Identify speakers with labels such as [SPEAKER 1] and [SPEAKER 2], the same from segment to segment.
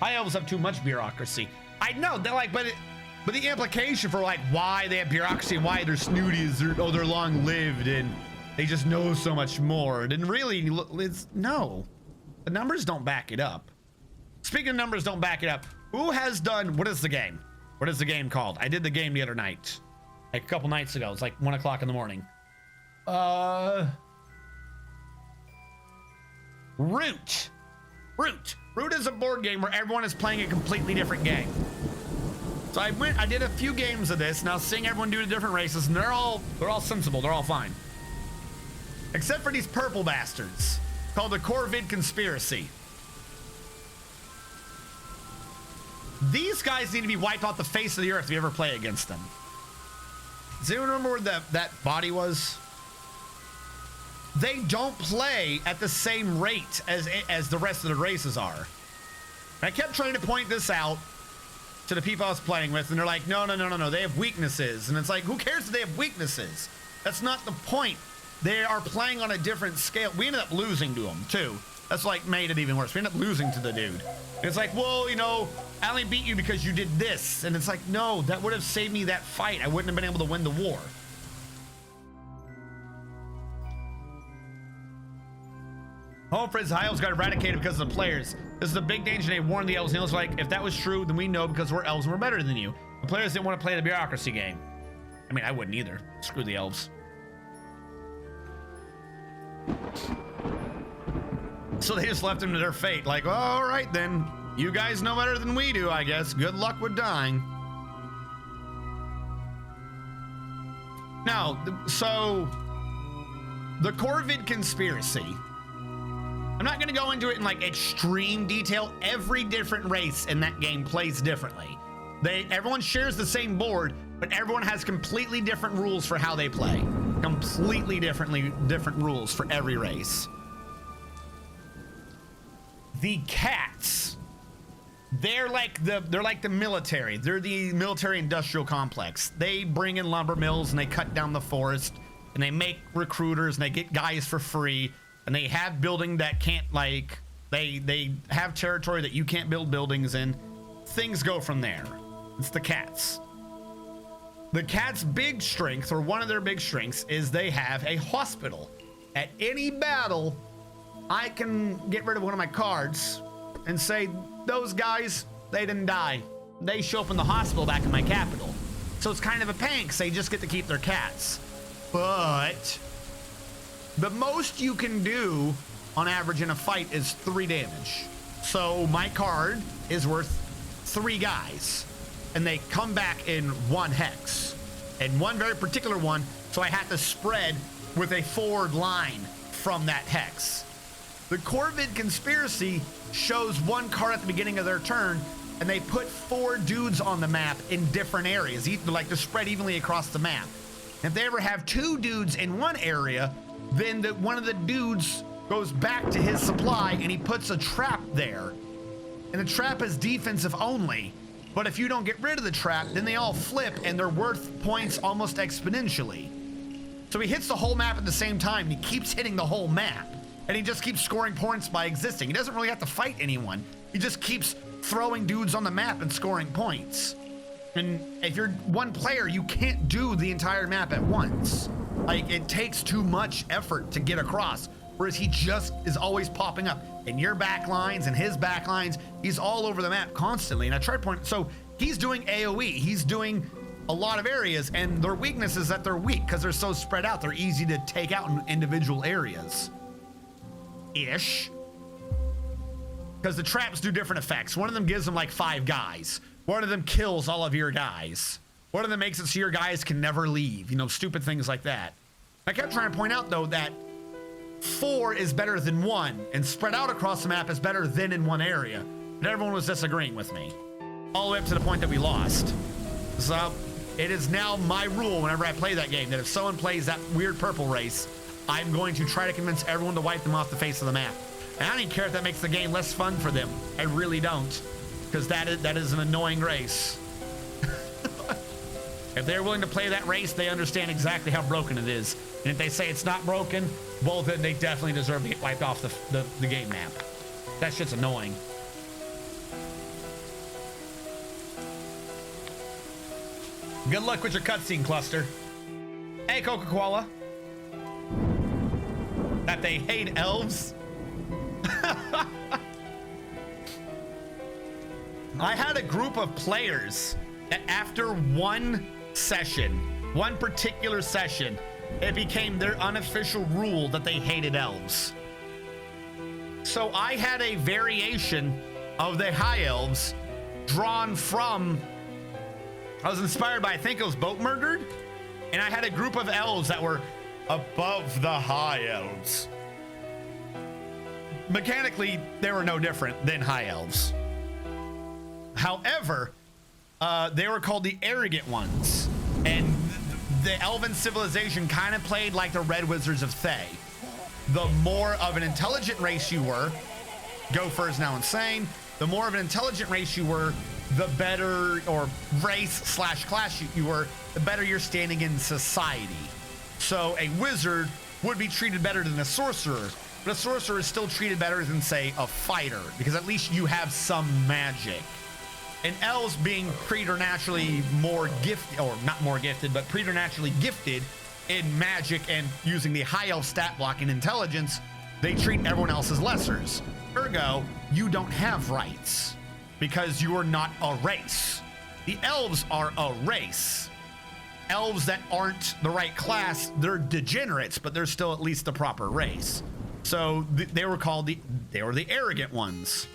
[SPEAKER 1] High elves have too much bureaucracy. I know, they're like, but the implication for like why they have bureaucracy and why they're snooty is they're long lived and they just know so much more. And really, no, the numbers don't back it up. Speaking of numbers don't back it up, who has done, what is the game? What is the game called? I did the game the other night, like a couple nights ago. It's like 1 o'clock in the morning. Root. Root is a board game where everyone is playing a completely different game. So I did a few games of this. Now seeing everyone do the different races, and they're all sensible. They're all fine. Except for these purple bastards called the Corvid Conspiracy. These guys need to be wiped off the face of the earth if you ever play against them. Does anyone remember where that body was? They don't play at the same rate as the rest of the races are. And I kept trying to point this out to the people I was playing with, and they're like, no, they have weaknesses. And it's like, who cares if they have weaknesses? That's not the point. They are playing on a different scale. We ended up losing to them, too. That's like made it even worse. We ended up losing to the dude. And it's like, well, you know, I only beat you because you did this. And it's like, no, that would have saved me that fight. I wouldn't have been able to win the war. Home friends, high elves got eradicated because of the players. This is a big danger. They warned the elves. And the elves were like, if that was true, then we know because we're elves and we're better than you. The players didn't want to play the bureaucracy game. I mean, I wouldn't either. Screw the elves. So they just left them to their fate. Like, well, all right, then. You guys know better than we do, I guess. Good luck with dying. Now, so the Corvid Conspiracy. I'm not going to go into it in like extreme detail. Every different race in that game plays differently. Everyone shares the same board, but everyone has completely different rules for how they play. Completely different rules for every race. The cats, they're like the military. They're the military industrial complex. They bring in lumber mills and they cut down the forest and they make recruiters and they get guys for free. And they have building that can't, like, they have territory that you can't build buildings in. Things go from there. It's the cats. The cats' big strength, or one of their big strengths, is they have a hospital. At any battle, I can get rid of one of my cards and say, those guys, they didn't die. They show up in the hospital back in my capital. So it's kind of a pain because they just get to keep their cats. But the most you can do on average in a fight is 3 damage. So my card is worth 3 guys and they come back in 1 hex and one very particular one. So I have to spread with a forward line from that hex. The Corvid Conspiracy shows 1 card at the beginning of their turn and they put 4 dudes on the map in different areas, like to spread evenly across the map. If they ever have 2 dudes in one area, then one of the dudes goes back to his supply and he puts a trap there. And the trap is defensive only. But if you don't get rid of the trap, then they all flip and they're worth points almost exponentially. So he hits the whole map at the same time. And he keeps hitting the whole map. And he just keeps scoring points by existing. He doesn't really have to fight anyone. He just keeps throwing dudes on the map and scoring points. And if you're one player, you can't do the entire map at once. Like, it takes too much effort to get across, whereas he just is always popping up in your back lines and his back lines. He's all over the map constantly. And I tried pointing, so he's doing AoE. He's doing a lot of areas, and their weakness is that they're weak because they're so spread out. They're easy to take out in individual areas. Ish. Because the traps do different effects. One of them gives them like 5 guys. One of them kills all of your guys. One of them makes it so your guys can never leave. You know, stupid things like that. I kept trying to point out, though, that 4 is better than 1, and spread out across the map is better than in one area. And everyone was disagreeing with me. All the way up to the point that we lost. So, it is now my rule whenever I play that game, that if someone plays that weird purple race, I'm going to try to convince everyone to wipe them off the face of the map. And I don't even care if that makes the game less fun for them. I really don't. Because that is an annoying race. If they're willing to play that race, they understand exactly how broken it is. And if they say it's not broken, well, then they definitely deserve to get wiped off the game map. That shit's annoying. Good luck with your cutscene cluster. Hey, Coca-Cola. That they hate elves. I had a group of players that after one particular session, it became their unofficial rule that they hated elves. So I had a variation of the high elves drawn from, I was inspired by, I think it was Boat Murdered, and I had a group of elves that were above the high elves. Mechanically, they were no different than high elves. However, they were called the arrogant ones, and the elven civilization kind of played like the Red Wizards of Thay. The more of an intelligent race you were, Gopher is now insane, the more of an intelligent race you were, the better, or race/class you were, the better you're standing in society. So a wizard would be treated better than a sorcerer, but a sorcerer is still treated better than, say, a fighter, because at least you have some magic. And elves, being preternaturally more gifted, or not more gifted, but preternaturally gifted in magic and using the high elf stat block and intelligence, they treat everyone else as lessers. Ergo, you don't have rights because you are not a race. The elves are a race. Elves that aren't the right class, they're degenerates, but they're still at least the proper race. So they were the arrogant ones.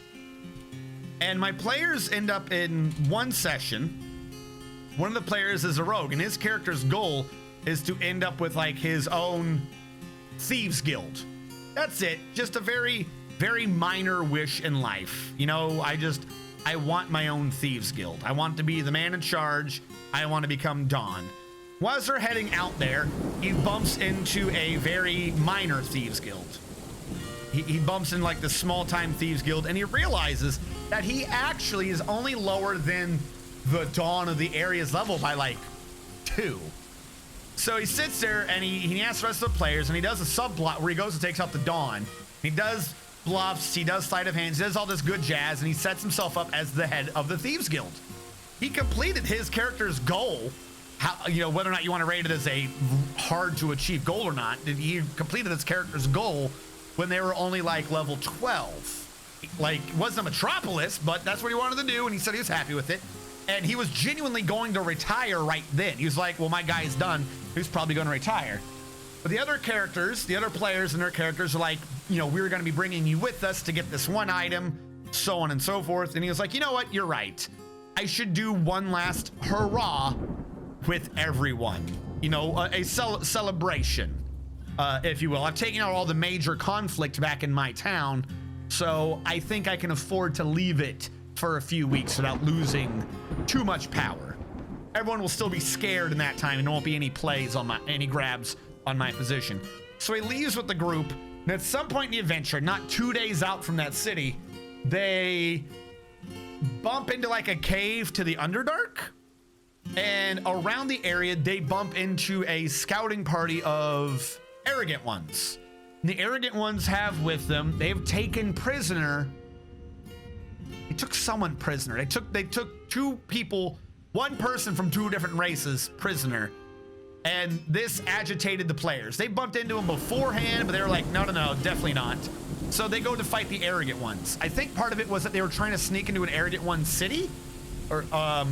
[SPEAKER 1] And my players end up in one session. One of the players is a rogue, and his character's goal is to end up with like his own thieves guild. That's it. Just a very, very minor wish in life. You know, I want my own thieves guild. I want to be the man in charge. I want to become Dawn. While they're heading out there, he bumps into a very minor thieves guild. He bumps in like the small-time thieves guild, and he realizes that he actually is only lower than the Dawn of the area's level by like 2. So he sits there and he asks the rest of the players, and he does a subplot where he goes and takes out the Dawn. He does bluffs, he does sleight of hands, he does all this good jazz, and he sets himself up as the head of the thieves guild. He completed his character's goal. How, you know, whether or not you want to rate it as a hard to achieve goal or not, he completed his character's goal when they were only like level 12. Like, it wasn't a metropolis, but that's what he wanted to do, and he said he was happy with it. And he was genuinely going to retire right then. He was like, well, my guy's done. He's probably going to retire. But the other characters, the other players and their characters are like, you know, we're going to be bringing you with us to get this one item, so on and so forth. And he was like, you know what? You're right. I should do one last hurrah with everyone. You know, a celebration, if you will. I've taken out all the major conflict back in my town, so I think I can afford to leave it for a few weeks without losing too much power. Everyone will still be scared in that time, and there won't be any plays on any grabs on my position. So he leaves with the group, and at some point in the adventure, not 2 days out from that city, they bump into like a cave to the Underdark, and around the area they bump into a scouting party of arrogant ones. And the arrogant ones have with them, they've taken prisoner, they took someone prisoner. They took 2 people, one person from 2 different races prisoner, and this agitated the players. They bumped into him beforehand, but they were like, no, definitely not. So they go to fight the arrogant ones. I think part of it was that they were trying to sneak into an arrogant one city, or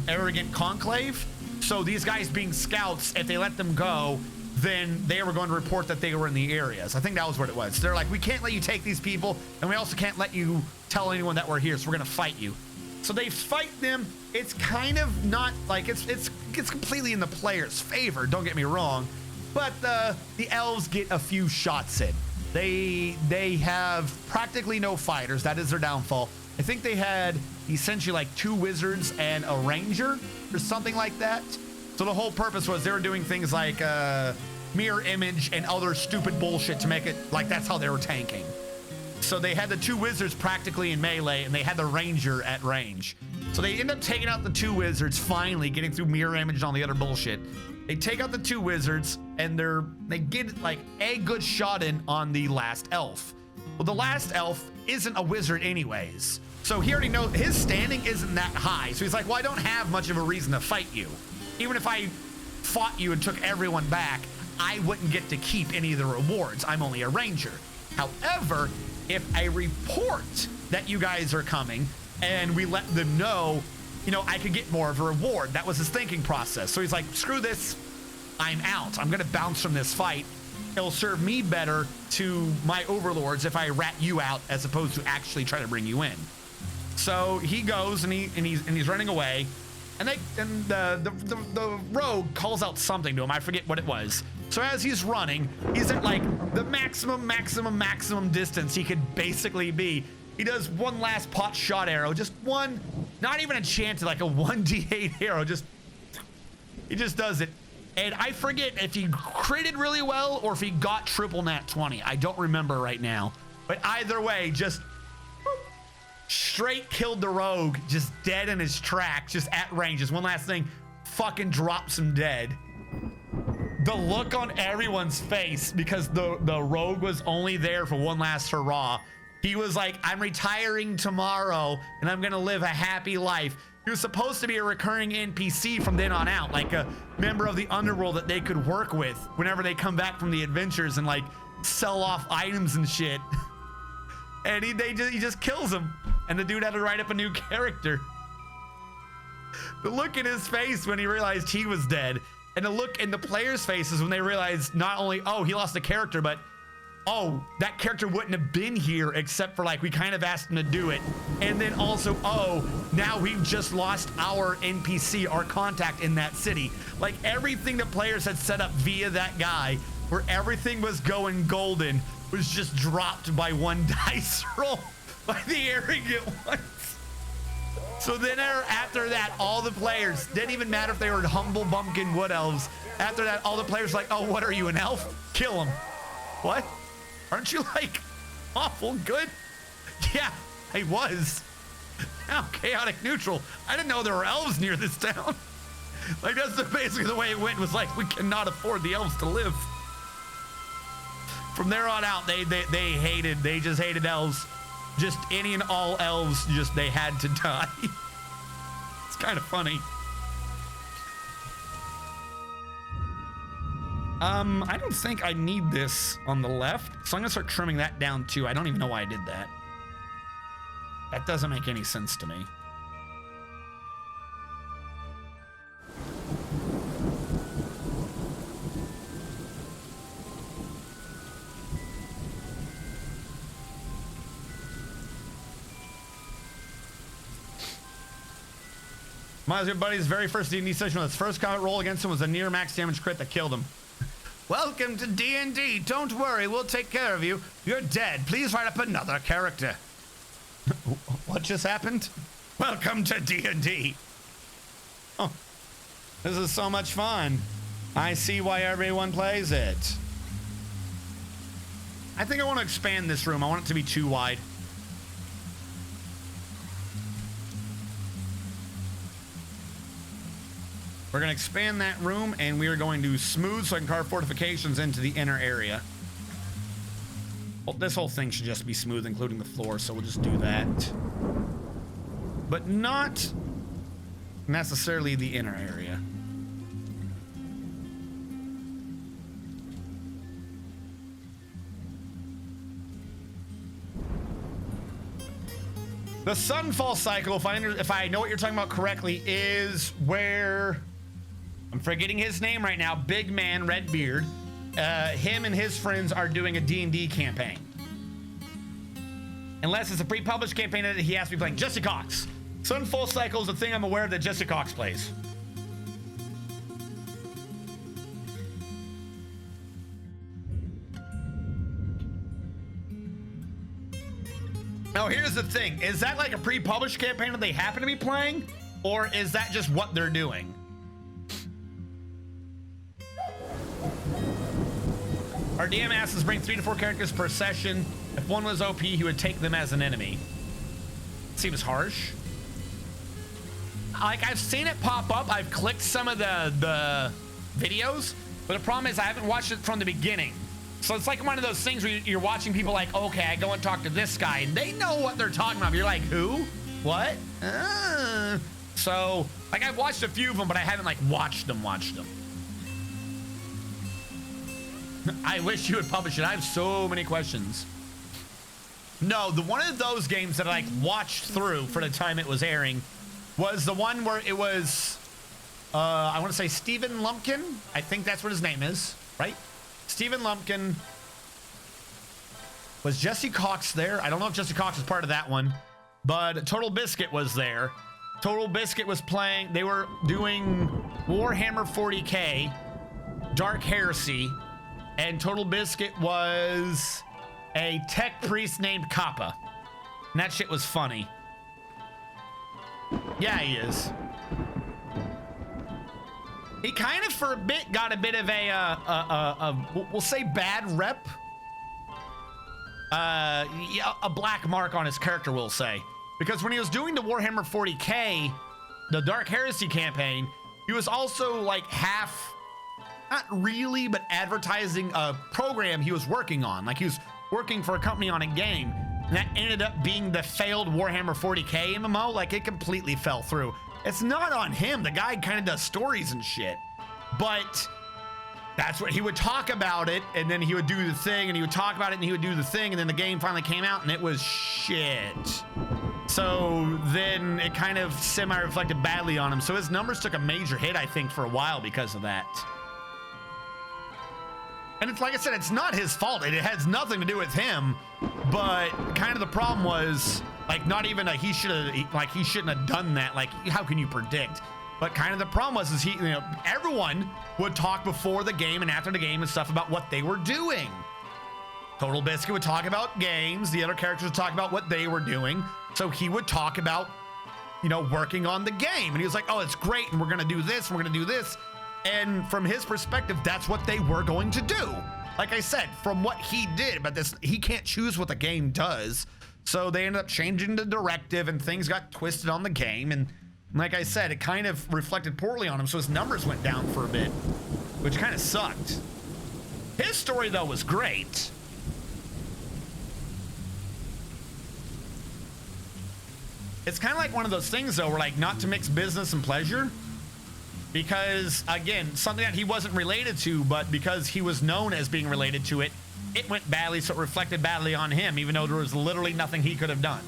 [SPEAKER 1] arrogant conclave. So these guys being scouts, if they let them go, then they were going to report that they were in the areas. I think that was what it was. They're like, we can't let you take these people, and we also can't let you tell anyone that we're here, so we're gonna fight you. So they fight them. It's kind of not like it's completely in the player's favor, don't get me wrong, but the elves get a few shots in. They have practically no fighters. That is their downfall. I think they had essentially like 2 wizards and a ranger or something like that. So the whole purpose was they were doing things like mirror image and other stupid bullshit to make it like that's how they were tanking. So they had the 2 wizards practically in melee, and they had the ranger at range. So they end up taking out the 2 wizards, finally getting through mirror image and all the other bullshit. They take out the 2 wizards, and they get like a good shot in on the last elf. Well, the last elf isn't a wizard anyways. So he already knows his standing isn't that high. So he's like, well, I don't have much of a reason to fight you. even if I fought you and took everyone back, I wouldn't get to keep any of the rewards. I'm only a ranger. However, if I report that you guys are coming and we let them know, you know, I could get more of a reward. That was his thinking process. So he's like, screw this, I'm out. I'm gonna bounce from this fight. It'll serve me better to my overlords if I rat you out as opposed to actually try to bring you in. So he goes and he's running away, and the rogue calls out something to him. I forget what it was. So as he's running, he's at like the maximum distance he could basically be. He does one last pot shot arrow, just one, not even a chance at like a 1d8 arrow, he just does it. And I forget if he critted really well or if he got triple nat 20. I don't remember right now. But either way, just straight killed the rogue, just dead in his tracks, just at range. Just one last thing, fucking drops him dead. The look on everyone's face, because the rogue was only there for one last hurrah. He was like, I'm retiring tomorrow and I'm gonna live a happy life. He was supposed to be a recurring NPC from then on out, like a member of the underworld that they could work with whenever they come back from the adventures and like sell off items and shit. And he just kills him. And the dude had to write up a new character. The look in his face when he realized he was dead, and the look in the players' faces when they realized not only, oh, he lost the character, but oh, that character wouldn't have been here except for like we kind of asked him to do it. And then also, oh, now we've just lost our NPC, our contact in that city. Like everything the players had set up via that guy, where everything was going golden, was just dropped by one dice roll by the arrogant ones. So then after that, all the players, didn't even matter if they were humble bumpkin wood elves. After that, all the players like, oh, what are you, an elf? Kill him. What? Aren't you like awful good? Yeah, I was. Now chaotic neutral. I didn't know there were elves near this town. Like that's basically the way it went, was like, we cannot afford the elves to live. From there on out, they just hated elves. Just any and all elves, just they had to die. It's kind of funny. I don't think I need this on the left, so I'm gonna start trimming that down too. I don't even know why I did that. That doesn't make any sense to me. Reminds me of buddy's very first D&D session. His first combat roll against him was a near max damage crit that killed him. Welcome to D&D. Don't worry, we'll take care of you. You're dead. Please write up another character. What just happened? Welcome to D&D. Oh, this is so much fun. I see why everyone plays it. I think I want to expand this room. I want it to be too wide. We're going to expand that room, and we are going to smooth so I can carve fortifications into the inner area. Well, this whole thing should just be smooth, including the floor, so we'll just do that. But not necessarily the inner area. The sunfall cycle, if I know what you're talking about correctly, is where... I'm forgetting his name right now. Big man, red beard. Him and his friends are doing a D&D campaign. Unless it's a pre-published campaign that he has to be playing. Jesse Cox. Sunfall Cycle is a thing I'm aware of that Jesse Cox plays. Now, here's the thing. Is that like a pre-published campaign that they happen to be playing? Or is that just what they're doing? Our DM asks us bring 3 to 4 characters per session. If one was OP, he would take them as an enemy. Seems harsh. Like, I've seen it pop up. I've clicked some of the videos, but the problem is I haven't watched it from the beginning. So it's like one of those things where you're watching people like, okay, I go and talk to this guy, and they know what they're talking about. You're like, who? What? So, like, I've watched a few of them, but I haven't, like, watched them. I wish you would publish it. I have so many questions. No, the one of those games that I, like, watched through for the time it was airing was the one where it was, I want to say Stephen Lumpkin. I think that's what his name is, right? Stephen Lumpkin. Was Jesse Cox there? I don't know if Jesse Cox was part of that one, but Total Biscuit was there. Total Biscuit was playing, they were doing Warhammer 40K, Dark Heresy, and Total Biscuit was a tech priest named Kappa. And that shit was funny. Yeah, he is. He kind of, for a bit, got a bit of we'll say bad rep. Yeah, a black mark on his character, we'll say. Because when he was doing the Warhammer 40K, the Dark Heresy campaign, he was also like half, not really, but advertising a program he was working on. Like he was working for a company on a game. And that ended up being the failed Warhammer 40K MMO. Like it completely fell through. It's not on him. The guy kind of does stories and shit. But that's what he would talk about it, and then he would do the thing, and he would talk about it, and he would do the thing, and then the game finally came out, and it was shit. So then it kind of semi-reflected badly on him. So his numbers took a major hit, I think, for a while because of that. And it's like I said, it's not his fault. It has nothing to do with him. But kind of the problem was, like, not even a he shouldn't have done that. Like, how can you predict? But kind of the problem was, is everyone would talk before the game and after the game and stuff about what they were doing. Total Biscuit would talk about games. The other characters would talk about what they were doing. So he would talk about, working on the game. And he was like, oh, it's great. And we're going to do this. And we're going to do this. And from his perspective, that's what they were going to do. Like I said, from what he did, but he can't choose what the game does. So they ended up changing the directive and things got twisted on the game. And like I said, it kind of reflected poorly on him. So his numbers went down for a bit, which kind of sucked. His story, though, was great. It's kind of like one of those things, though, where like not to mix business and pleasure. Because, again, something that he wasn't related to, but because he was known as being related to it, it went badly, so it reflected badly on him, even though there was literally nothing he could have done.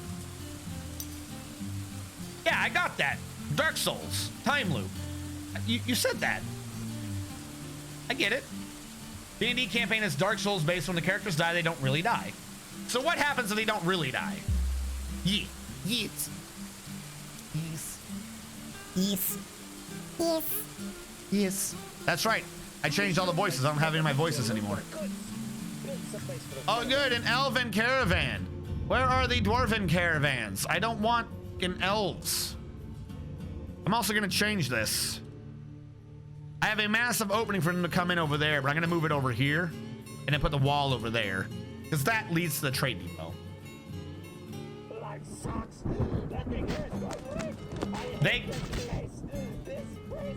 [SPEAKER 1] Yeah, I got that. Dark Souls. Time loop. You said that. I get it. D&D campaign is Dark Souls based. When the characters die, they don't really die. So what happens if they don't really die? Yeet.
[SPEAKER 2] Yes. Yes. Yes. Yes.
[SPEAKER 1] Yes. That's right. I changed all the voices. I don't have any of my voices anymore. Oh, good. An elven caravan. Where are the dwarven caravans? I don't want fucking elves. I'm also going to change this. I have a massive opening for them to come in over there, but I'm going to move it over here and then put the wall over there because that leads to the trade depot.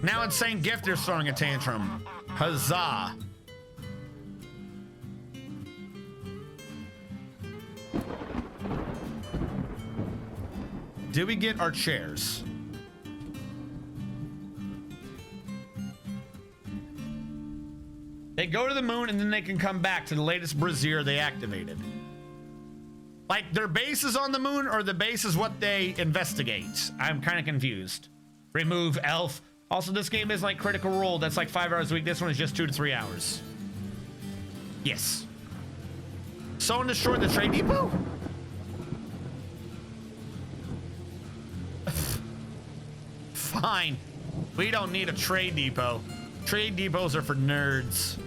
[SPEAKER 1] Now Insane Gifter's throwing a tantrum. Huzzah. Did we get our chairs? They go to the moon and then they can come back to the latest brazier they activated. Like their base is on the moon or the base is what they investigate? I'm kind of confused. Remove elf. Also, this game is like Critical Role. That's like 5 hours a week. This one is just 2 to 3 hours. Yes. Someone destroyed the trade depot? Fine. We don't need a trade depot. Trade depots are for nerds.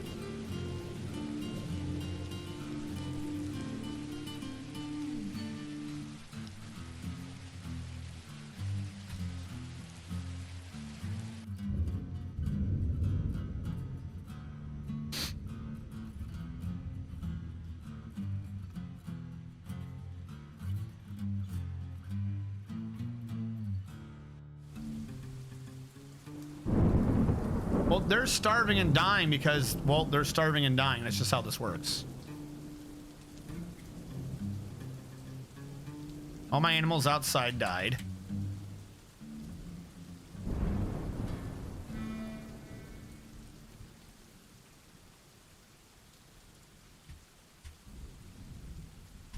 [SPEAKER 1] Well, they're starving and dying because, well, they're starving and dying. That's just how this works. All my animals outside died.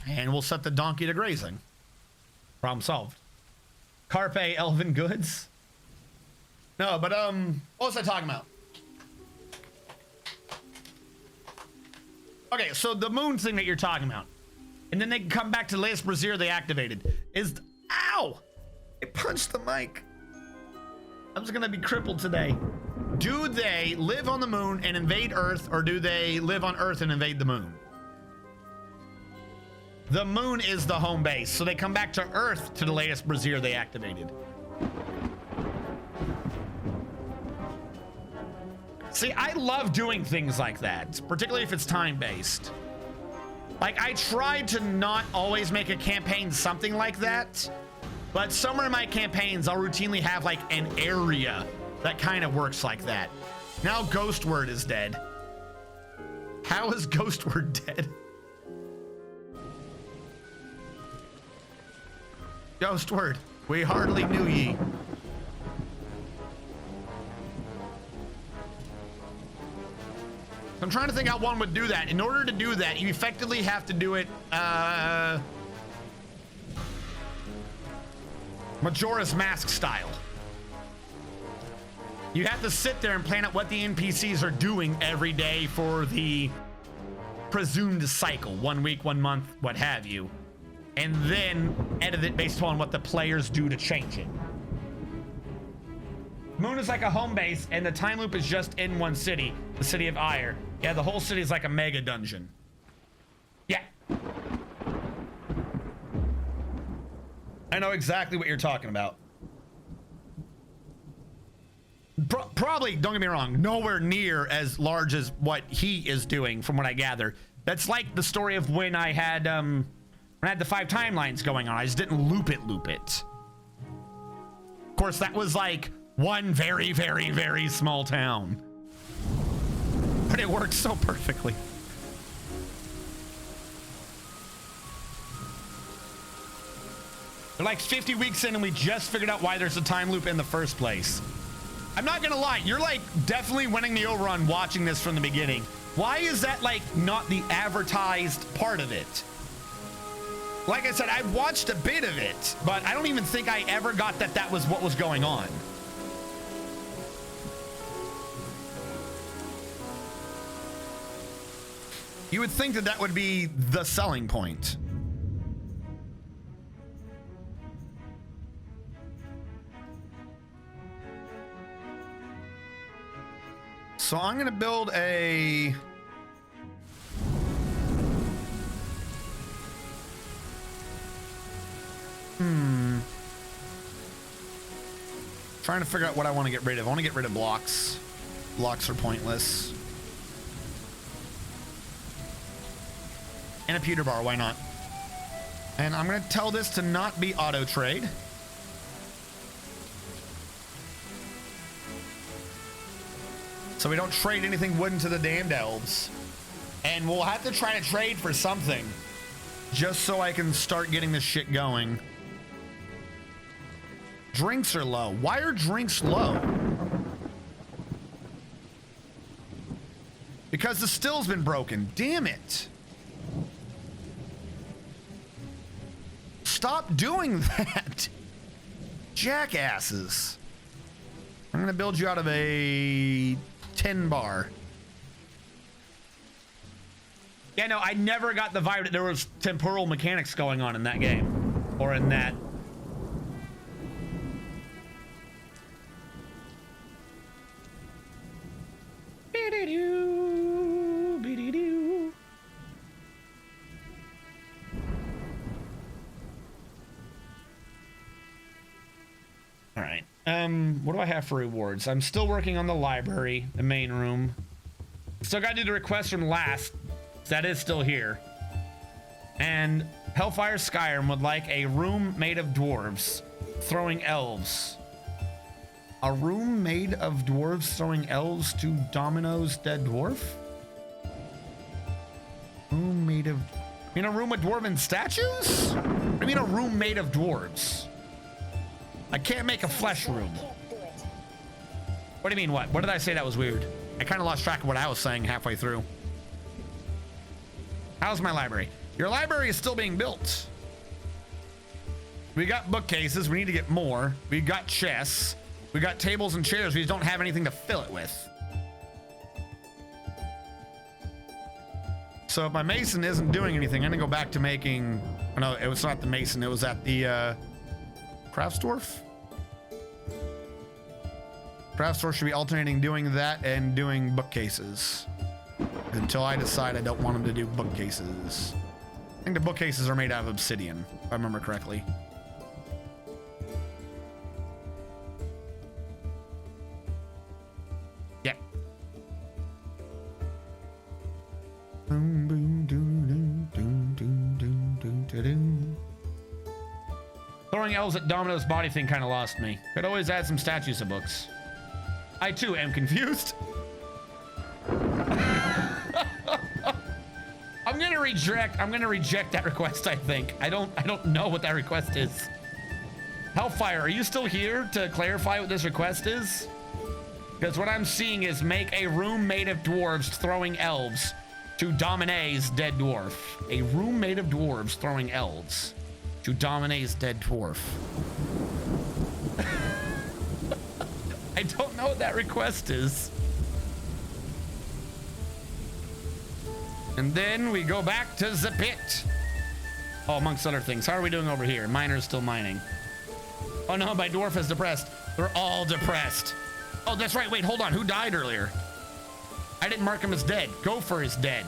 [SPEAKER 1] And we'll set the donkey to grazing. Problem solved. Carpe elven goods? No, but what was I talking about? Okay, so the moon thing that you're talking about, and then they can come back to the latest brazier they activated is, ow! I punched the mic. I'm just gonna be crippled today. Do they live on the moon and invade Earth, or do they live on Earth and invade the moon? The moon is the home base, so they come back to Earth to the latest brazier they activated. See, I love doing things like that, particularly if it's time-based. Like, I tried to not always make a campaign something like that, but somewhere in my campaigns, I'll routinely have, like, an area that kind of works like that. Now Ghost Word is dead. How is Ghost Word dead? Ghost Word, we hardly knew ye. I'm trying to think how one would do that. In order to do that, you effectively have to do it, Majora's Mask style. You have to sit there and plan out what the NPCs are doing every day for the presumed cycle. 1 week, 1 month, what have you. And then edit it based on what the players do to change it. Moon is like a home base, and the time loop is just in one city, the city of Ire. Yeah, the whole city is like a mega dungeon. Yeah. I know exactly what you're talking about. Probably, don't get me wrong, nowhere near as large as what he is doing, from what I gather. That's like the story of when I had the 5 timelines going on. I just didn't loop it. Of course, that was like one very, very, very small town. But it worked so perfectly. They're like 50 weeks in and we just figured out why there's a time loop in the first place. I'm not gonna lie, you're like definitely winning me over on watching this from the beginning. Why is that like not the advertised part of it? Like I said, I watched a bit of it, but I don't even think I ever got that that was what was going on. You would think that that would be the selling point. So I'm gonna build a trying to figure out what I want to get rid of. I want to get rid of blocks. Blocks are pointless. And a pewter bar, why not? And I'm gonna tell this to not be auto trade. So we don't trade anything wooden to the damned elves. And we'll have to try to trade for something just so I can start getting this shit going. Drinks are low. Why are drinks low? Because the still's been broken. Damn it. Stop doing that. Jackasses. I'm gonna build you out of a 10 bar. Yeah, no, I never got the vibe that there was temporal mechanics going on in that game. Or in that. All right. What do I have for rewards? I'm still working on the library, the main room. Still got to do the request from last. That is still here. And Hellfire Skyrim would like a room made of dwarves throwing elves. A room made of dwarves throwing elves to Domino's Dead Dwarf? Room made of... You mean a room with dwarven statues? I mean a room made of dwarves. I can't make a flesh room. What do you mean, what? What did I say that was weird? I kind of lost track of what I was saying halfway through. How's my library? Your library is still being built. We got bookcases. We need to get more. We got chests. We got tables and chairs. We just don't have anything to fill it with. So if my mason isn't doing anything, I'm gonna go back to making. Oh, no, it was not the mason. It was at the craft dwarf. Craft store should be alternating doing that and doing bookcases until I decide I don't want them to do bookcases. I think the bookcases are made out of obsidian, if I remember correctly. Yeah. Throwing elves at Domino's body thing kind of lost me. Could always add some statues to books. I too am confused. I'm gonna reject that request, I think. I don't know what that request is. Hellfire, are you still here to clarify what this request is? Because what I'm seeing is make a room made of dwarves throwing elves to Domine's dead dwarf. A room made of dwarves throwing elves to Domine's dead dwarf. I don't know what that request is. And then we go back to the pit. Oh, amongst other things. How are we doing over here? Miners still mining. Oh no, my dwarf is depressed. They're all depressed. Oh, that's right. Wait, hold on. Who died earlier? I didn't mark him as dead. Gopher is dead.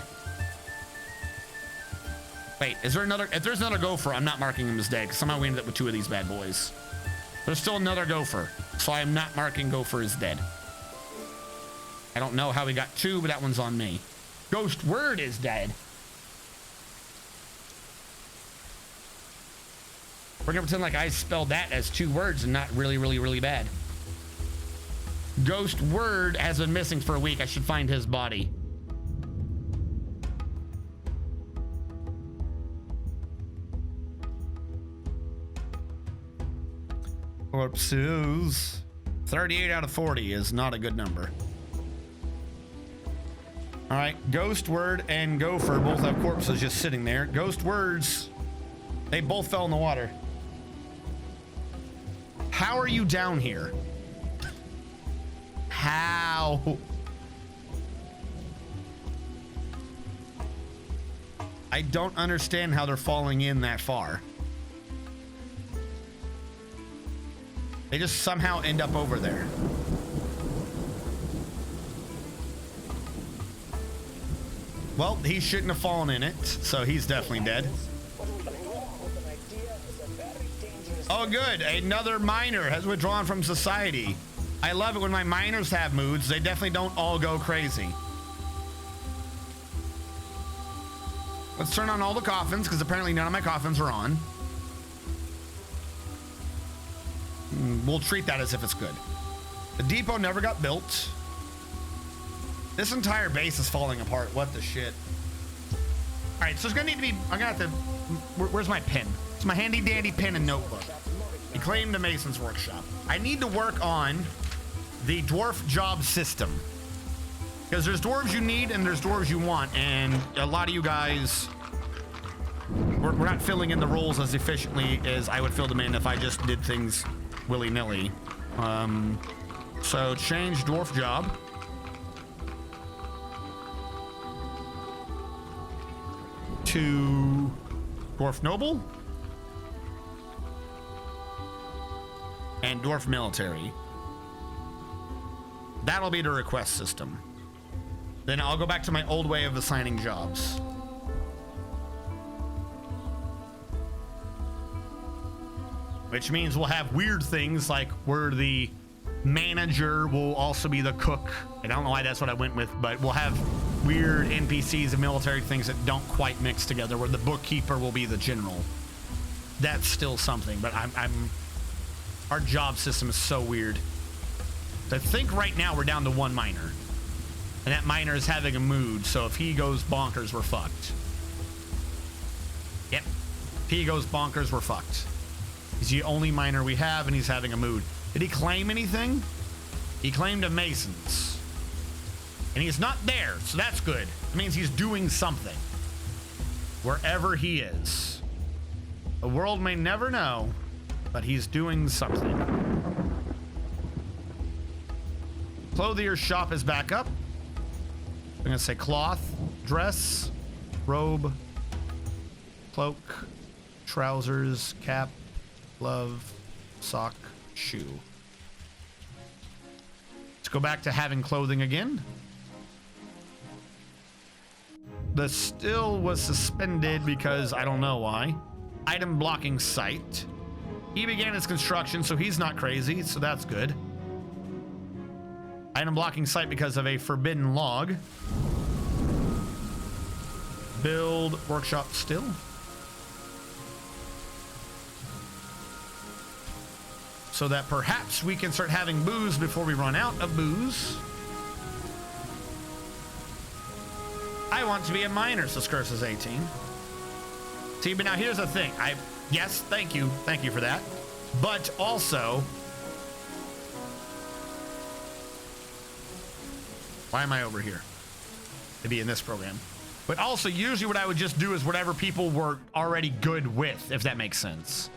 [SPEAKER 1] Wait, is there another? If there's another gopher, I'm not marking him as dead because somehow we ended up with 2 of these bad boys. There's still another gopher, so I am not marking gopher as dead. I don't know how we got 2, but that one's on me. Ghost word is dead. We're gonna pretend like I spelled that as 2 words and not really bad. Ghost word has been missing for a week. I should find his body. Corpses. 38 out of 40 is not a good number. All right, ghost word and gopher both have corpses just sitting there. Ghost words, they both fell in the water. How are you down here? How? I don't understand how they're falling in that far. They just somehow end up over there. Well, he shouldn't have fallen in it, so he's definitely dead. Oh, good. Another miner has withdrawn from society. I love it when my miners have moods. They definitely don't all go crazy. Let's turn on all the coffins, because apparently none of my coffins are on. We'll treat that as if it's good. The depot never got built. This entire base is falling apart. What the shit? All right, so it's gonna need to be, I'm gonna have to, where's my pen? It's my handy dandy pen and notebook. You claimed the Mason's Workshop. I need to work on the dwarf job system. Because there's dwarves you need and there's dwarves you want. And a lot of you guys, we're not filling in the roles as efficiently as I would fill them in if I just did things willy-nilly. So change dwarf job. To dwarf noble and dwarf military. That'll be the request system. Then I'll go back to my old way of assigning jobs. Which means we'll have weird things like where the manager will also be the cook. I don't know why that's what I went with, but we'll have weird NPCs and military things that don't quite mix together, where the bookkeeper will be the general. That's still something, but our job system is so weird. I think right now we're down to 1 miner, and that miner is having a mood, so if he goes bonkers, we're fucked. Yep, if he goes bonkers, we're fucked. He's the only miner we have, and he's having a mood. Did he claim anything? He claimed a Mason's. And he's not there, so that's good. It means he's doing something. wherever he is. The world may never know, but he's doing something. Clothier shop is back up. I'm gonna say cloth, dress, robe, cloak, trousers, cap, glove, sock, shoe. Let's go back to having clothing again. The still was suspended because I don't know why. Item blocking site. He began his construction, so he's not crazy, so that's good. Item blocking site because of a forbidden log. Build workshop still. So that perhaps we can start having booze before we run out of booze. I want to be a miner, says Curses 18. See, but now here's the thing. Yes, thank you for that. But also, why am I over here? To be in this program. But also, usually what I would just do is whatever people were already good with, if that makes sense.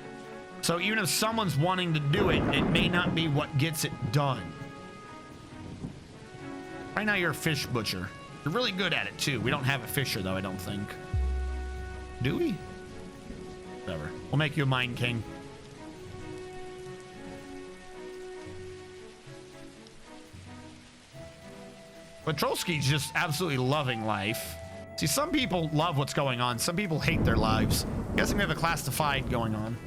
[SPEAKER 1] So even if someone's wanting to do it, it may not be what gets it done. Right now you're a fish butcher. You're really good at it too. We don't have a fisher though, I don't think. Do we? Whatever. We'll make you a mine king. Petrolski's just absolutely loving life. See, some people love what's going on. Some people hate their lives. I'm guessing we have a classified going on.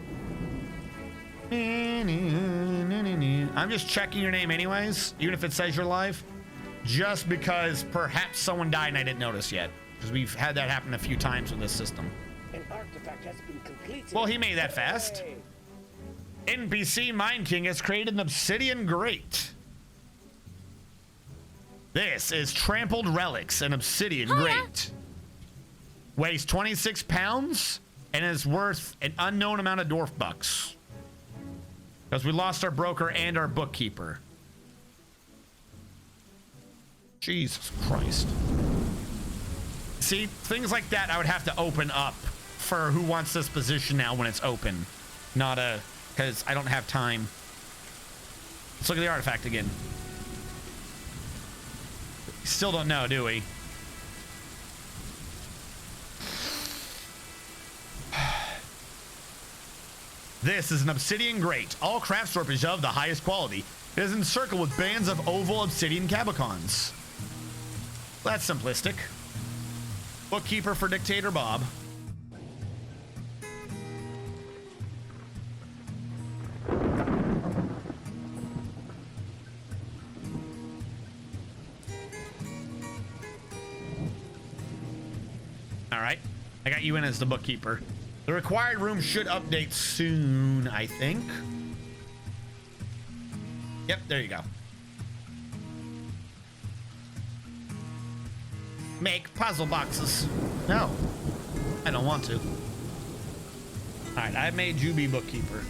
[SPEAKER 1] I'm just checking your name anyways, even if it says you're live, just because perhaps someone died and I didn't notice yet, because we've had that happen a few times with this system.
[SPEAKER 3] An artifact has been completed.
[SPEAKER 1] Well, he made that fast. NPC Mine King has created an obsidian grate. This is Trampled Relics, an obsidian grate. Weighs 26 pounds and is worth an unknown amount of dwarf bucks. Because we lost our broker and our bookkeeper. Jesus Christ. See, things like that I would have to open up for who wants this position now when it's open. Not because I don't have time. Let's look at the artifact again. Still don't know, do we? This is an obsidian grate. All craftsmanship is of the highest quality. It is encircled with bands of oval obsidian cabicons. That's simplistic. Bookkeeper for Dictator Bob. All right, I got you in as the bookkeeper. The required room should update soon, I think. Yep, there you go. Make puzzle boxes. No, I don't want to. All right, I made you be bookkeeper.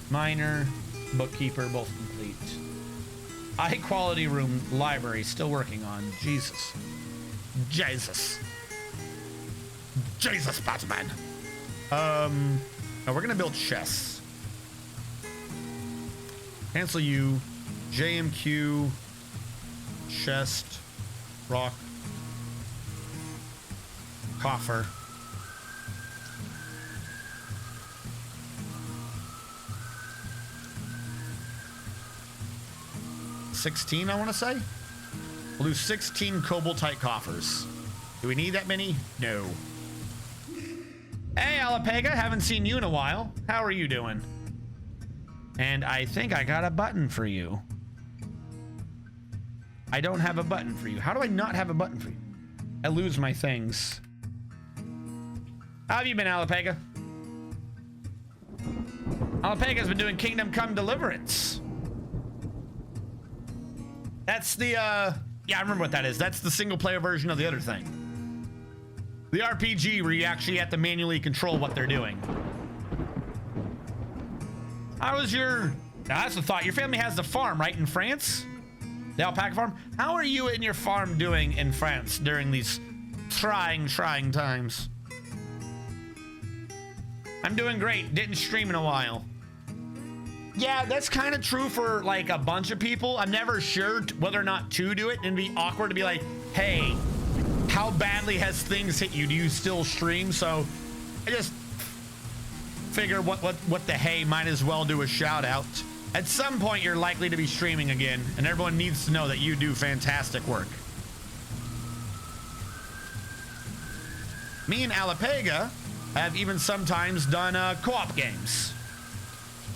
[SPEAKER 1] Miner, bookkeeper, both complete. High quality room, library, still working on. Jesus. Jesus, Batman. No, we're gonna build chests. Cancel you. JMQ. Chest. Rock. Coffer. $16, I want to say. We'll do 16 Koboldite coffers. Do we need that many? No. Hey, Alapega, haven't seen you in a while. How are you doing? And I think I got a button for you. I don't have a button for you. How do I not have a button for you? I lose my things. How have you been, Alapega? Alapega's been doing Kingdom Come Deliverance. That's the, yeah, I remember what that is. That's the single player version of the other thing. The RPG where you actually have to manually control what they're doing. How was your... Now, that's the thought. Your family has the farm, right, in France? The alpaca farm? How are you and your farm doing in France during these trying times? I'm doing great. Didn't stream in a while. Yeah, that's kind of true for like a bunch of people. I'm never sure whether or not to do it, and it'd be awkward to be like, hey, how badly has things hit you? Do you still stream? So I just figure what the hey, might as well do a shout out. At some point, you're likely to be streaming again, and everyone needs to know that you do fantastic work. Me and Alapega have even sometimes done co-op games.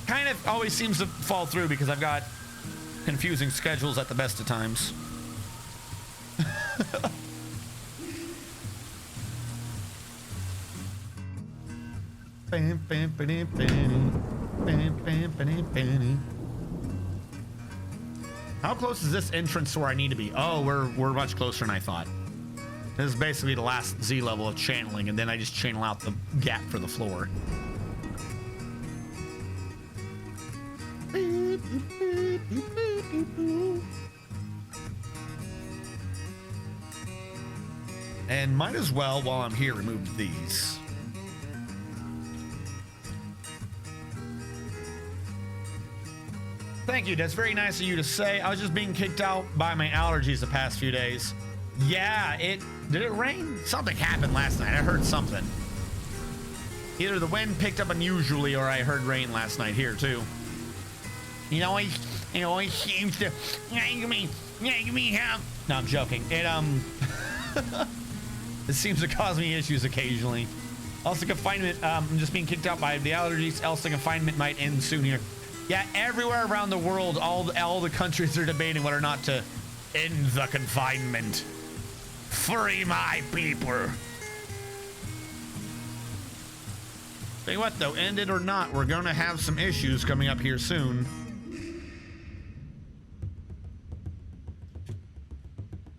[SPEAKER 1] Kind of always seems to fall through because I've got confusing schedules at the best of times. How close is this entrance to where I need to be? Oh, we're much closer than I thought. This is basically the last Z level of channeling, and then I just channel out the gap for the floor. And might as well, while I'm here, remove these. Thank you. That's very nice of you to say. I was just being kicked out by my allergies the past few days. Yeah, did it rain? Something happened last night. I heard something. Either the wind picked up unusually or I heard rain last night here too. It always seems to make me have. No, I'm joking. It seems to cause me issues occasionally. Also, confinement. I'm just being kicked out by the allergies. Else, the confinement might end soon here. Yeah, everywhere around the world, all the countries are debating whether or not to end the confinement. Free my people. Tell you what, though, end it or not, we're going to have some issues coming up here soon.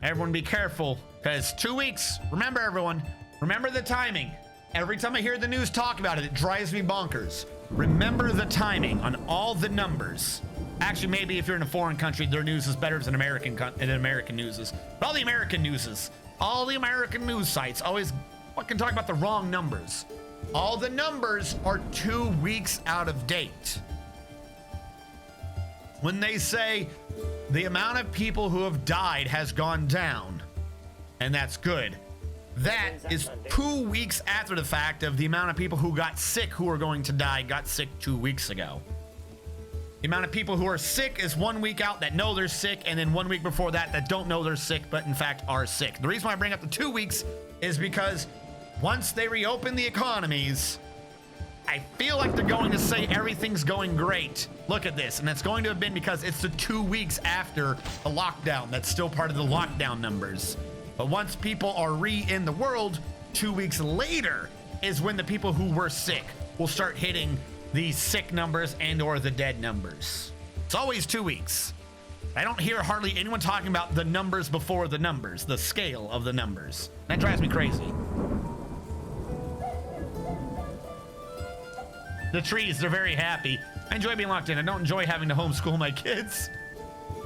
[SPEAKER 1] Everyone be careful, because 2 weeks. Remember, everyone, remember the timing. Every time I hear the news talk about it, it drives me bonkers. Remember the timing on all the numbers. Actually, maybe if you're in a foreign country, their news is better than American news is. But all the American news sites always fucking talk about the wrong numbers. All the numbers are 2 weeks out of date. When they say the amount of people who have died has gone down, and that's good. That is 2 weeks after the fact of the amount of people who got sick who are going to die got sick 2 weeks ago. The amount of people who are sick is 1 week out that know they're sick, and then 1 week before that don't know they're sick, but in fact are sick. The reason why I bring up the 2 weeks is because once they reopen the economies, I feel like they're going to say everything's going great. Look at this, and it's going to have been because it's the 2 weeks after the lockdown. That's still part of the lockdown numbers. But once people are in the world, 2 weeks later is when the people who were sick will start hitting the sick numbers and or the dead numbers. It's always 2 weeks. I don't hear hardly anyone talking about the numbers before the numbers, the scale of the numbers. That drives me crazy. The trees, they're very happy. I enjoy being locked in. I don't enjoy having to homeschool my kids.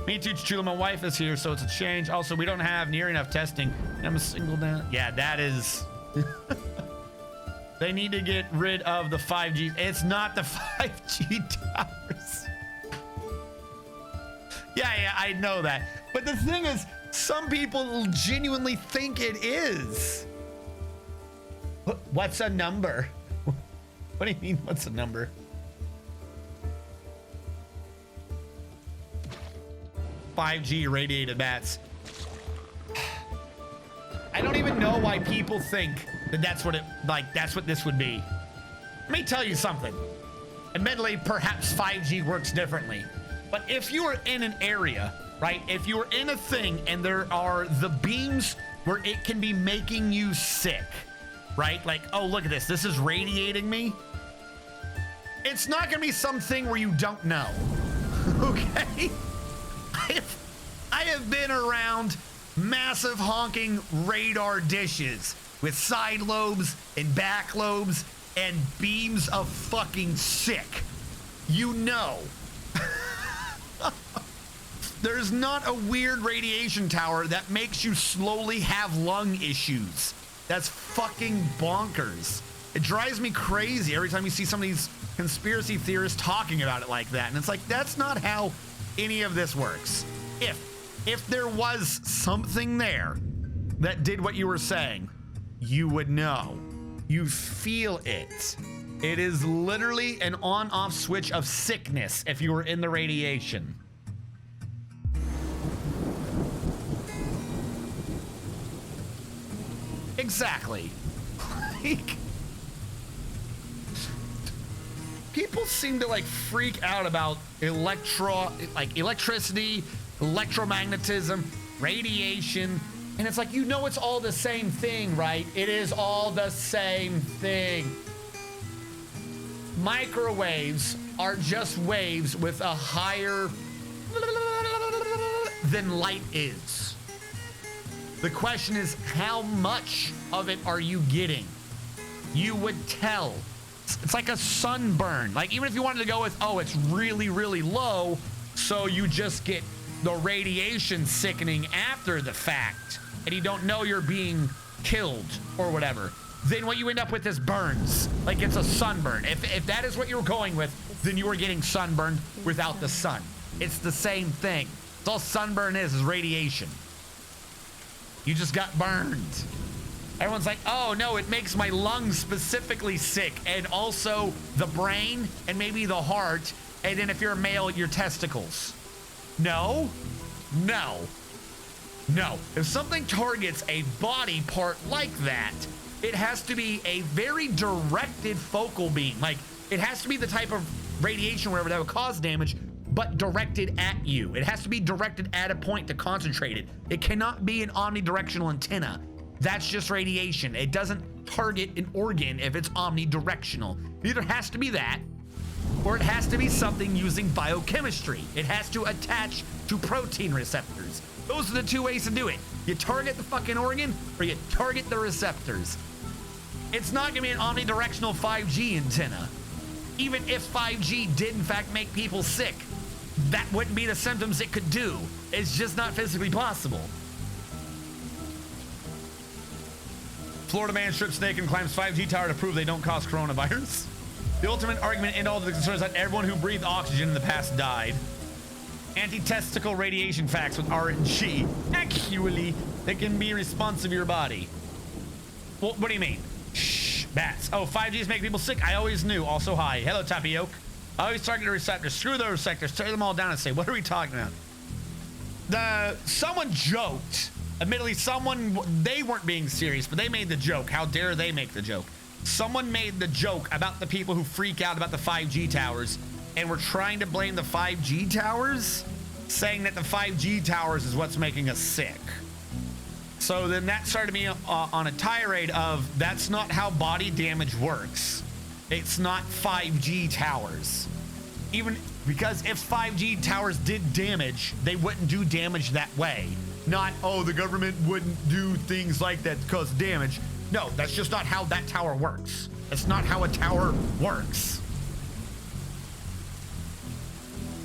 [SPEAKER 1] Me too, Chula. My wife is here, so it's a change. Also, we don't have near enough testing. I'm a single dad. Yeah, that is... They need to get rid of the 5G. It's not the 5G towers. Yeah, I know that. But the thing is, some people genuinely think it is. What's a number? What do you mean, what's a number? "5G radiated bats." I don't even know why people think that that's what this would be. Let me tell you something. Admittedly, perhaps 5G works differently. But if you are in an area, right? If you are in a thing and there are the beams where it can be making you sick, right? Like, oh, look at this. This is radiating me. It's not going to be something where you don't know. Okay? I have been around massive honking radar dishes with side lobes and back lobes and beams of fucking sick. You know. There's not a weird radiation tower that makes you slowly have lung issues. That's fucking bonkers. It drives me crazy every time you see some of these conspiracy theorists talking about it like that. And it's like, that's not how any of this works. If there was something there that did what you were saying, you would know. You feel it. It is literally an on-off switch of sickness if you were in the radiation. Exactly. Like, people seem to like freak out about electricity, electromagnetism, radiation, and it's like, you know, it's all the same thing, right? It is all the same thing. Microwaves are just waves with a higher than light is. The question is, how much of it are you getting? You would tell. It's like a sunburn. Like, even if you wanted to go with, oh, it's really, really low, so you just get the radiation sickening after the fact, and you don't know you're being killed or whatever, then what you end up with is burns. Like, it's a sunburn. If that is what you're going with, then you are getting sunburned without the sun. It's the same thing. It's all sunburn is radiation. You just got burned. Everyone's like, oh no, it makes my lungs specifically sick, and also the brain, and maybe the heart, and then if you're a male, your testicles. No, no, no. If something targets a body part like that, it has to be a very directed focal beam. Like, it has to be the type of radiation, wherever that would cause damage, but directed at you. It has to be directed at a point to concentrate it. It cannot be an omnidirectional antenna. That's just radiation. It doesn't target an organ if it's omnidirectional. It either has to be that, or it has to be something using biochemistry. It has to attach to protein receptors. Those are the two ways to do it. You target the fucking organ, or you target the receptors. It's not gonna be an omnidirectional 5G antenna. Even if 5G did in fact make people sick, that wouldn't be the symptoms it could do. It's just not physically possible. Florida man strips snake and climbs 5G tower to prove they don't cause coronavirus. The ultimate argument in all the concerns that everyone who breathed oxygen in the past died. Anti-testicle radiation facts with RNG. Actually, they can be responsive to your body. Well, what do you mean? Shh, bats. Oh, 5Gs make people sick. I always knew. Also, hi. Hello, Tapioca. I always target the receptors. Screw those receptors. Tear them all down and say, what are we talking about? Someone joked. Admittedly, they weren't being serious, but they made the joke. How dare they make the joke? Someone made the joke about the people who freak out about the 5G towers and were trying to blame the 5G towers, saying that the 5G towers is what's making us sick. So then that started me on a tirade of, that's not how body damage works. It's not 5G towers. Even because if 5G towers did damage, they wouldn't do damage that way. Not, oh, the government wouldn't do things like that to cause damage. No, that's just not how that tower works. That's not how a tower works.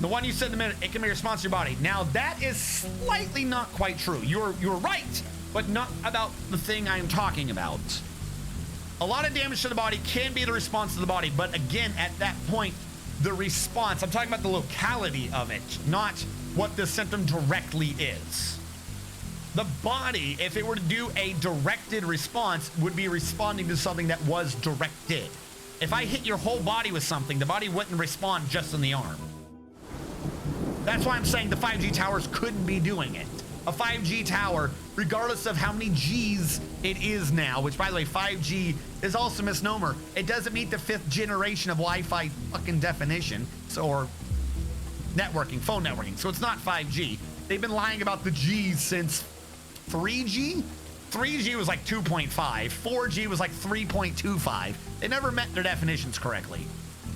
[SPEAKER 1] The one you said in a minute, it can be a response to your body. Now, that is slightly not quite true. You're right, but not about the thing I am talking about. A lot of damage to the body can be the response to the body, but again, at that point, the response, I'm talking about the locality of it, not what the symptom directly is. The body, if it were to do a directed response, would be responding to something that was directed. If I hit your whole body with something, the body wouldn't respond just in the arm. That's why I'm saying the 5G towers couldn't be doing it. A 5G tower, regardless of how many Gs it is now, which by the way, 5G is also a misnomer. It doesn't meet the 5th generation of Wi-Fi fucking definition, or networking, phone networking. So it's not 5G. They've been lying about the Gs since 3G? 3G was like 2.5. 4G was like 3.25. They never met their definitions correctly.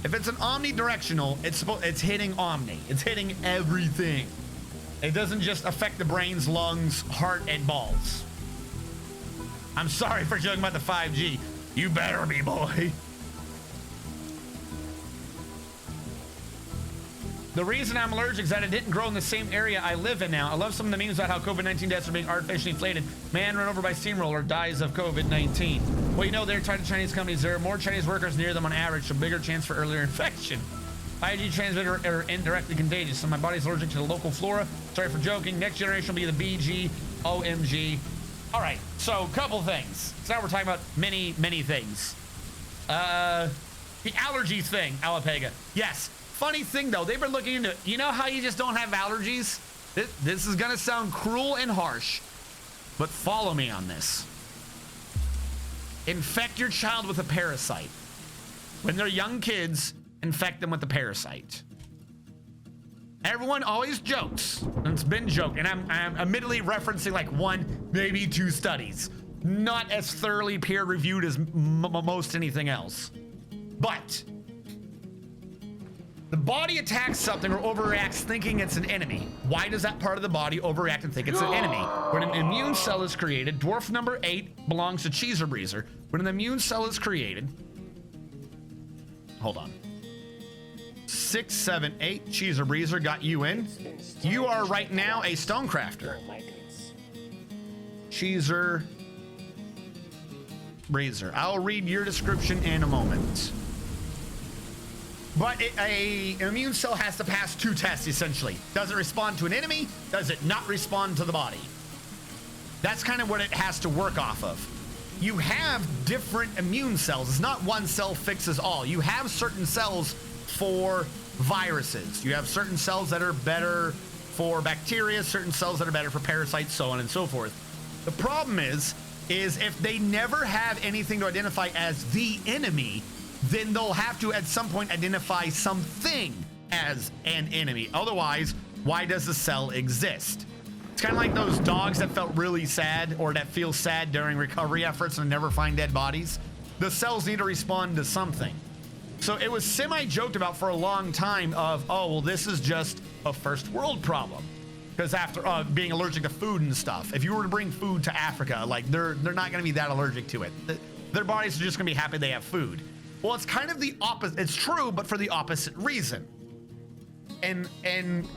[SPEAKER 1] If it's an omnidirectional, it's hitting omni. It's hitting everything. It doesn't just affect the brain's lungs, heart, and balls. I'm sorry for joking about the 5G. You better be, boy. The reason I'm allergic is that it didn't grow in the same area I live in now. I love some of the memes about how COVID-19 deaths are being artificially inflated. Man run over by steamroller dies of COVID-19. Well, you know, they're tied to Chinese companies. There are more Chinese workers near them on average, so bigger chance for earlier infection. IG transmitter are indirectly contagious, so my body's allergic to the local flora. Sorry for joking. Next generation will be the BG, OMG. All right, so couple things. So now we're talking about many things. The allergies thing, Alapega. Yes. Funny thing though, they've been looking into it. You know how you just don't have allergies? This is gonna sound cruel and harsh, but follow me on this. Infect your child with a parasite. When they're young kids, infect them with the parasite. Everyone always jokes, and it's been joked, and I'm admittedly referencing like 1, maybe 2 studies. Not as thoroughly peer-reviewed as most anything else. But the body attacks something or overreacts thinking it's an enemy. Why does that part of the body overreact and think it's an enemy? When an immune cell is created, dwarf number 8 belongs to Cheeser Breezer. When an immune cell is created, hold on. 6, 7, 8, Cheeser Breezer got you in. You are right now a stonecrafter. Cheeser Breezer. I'll read your description in a moment. But an immune cell has to pass 2 tests, essentially. Does it respond to an enemy? Does it not respond to the body? That's kind of what it has to work off of. You have different immune cells. It's not one cell fixes all. You have certain cells for viruses. You have certain cells that are better for bacteria, certain cells that are better for parasites, so on and so forth. The problem is if they never have anything to identify as the enemy, then they'll have to at some point identify something as an enemy. Otherwise, why does the cell exist? It's kind of like those dogs that felt really sad or that feel sad during recovery efforts and never find dead bodies. The cells need to respond to something. So it was semi-joked about for a long time of, oh, well, this is just a first world problem. Because after being allergic to food and stuff, if you were to bring food to Africa, like they're not going to be that allergic to it. Their bodies are just going to be happy they have food. Well, it's kind of the opposite. It's true, but for the opposite reason. And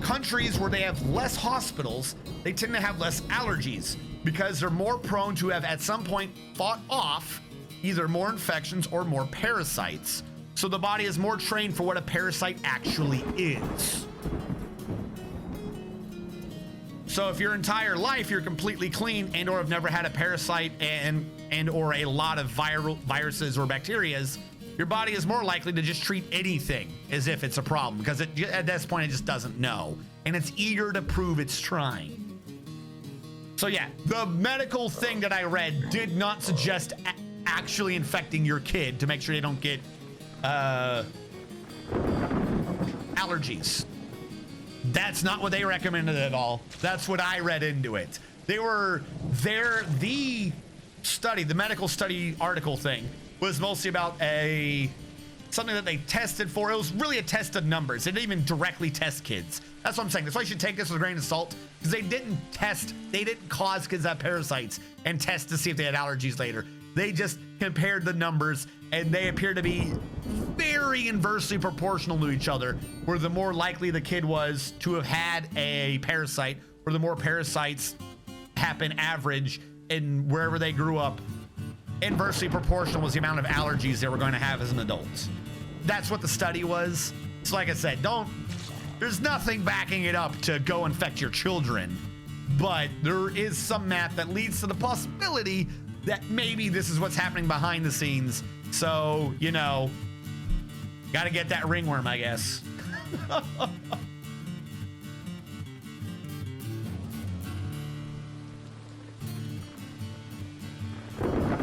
[SPEAKER 1] countries where they have less hospitals, they tend to have less allergies because they're more prone to have at some point fought off either more infections or more parasites. So the body is more trained for what a parasite actually is. So if your entire life you're completely clean and or have never had a parasite and or a lot of viruses or bacterias, your body is more likely to just treat anything as if it's a problem because at this point it just doesn't know and it's eager to prove it's trying. So yeah, the medical thing that I read did not suggest actually infecting your kid to make sure they don't get allergies. That's not what they recommended at all. That's what I read into it. The medical study article thing was mostly about something that they tested for. It was really a test of numbers. They didn't even directly test kids. That's what I'm saying. That's why you should take this with a grain of salt, because they didn't cause kids to have parasites and test to see if they had allergies later. They just compared the numbers, and they appear to be very inversely proportional to each other, where the more likely the kid was to have had a parasite, or the more parasites happen average in wherever they grew up, inversely proportional was the amount of allergies they were going to have as an adult. That's what the study was. So like I said, there's nothing backing it up to go infect your children, but there is some math that leads to the possibility that maybe this is what's happening behind the scenes. So, you know, gotta get that ringworm, I guess.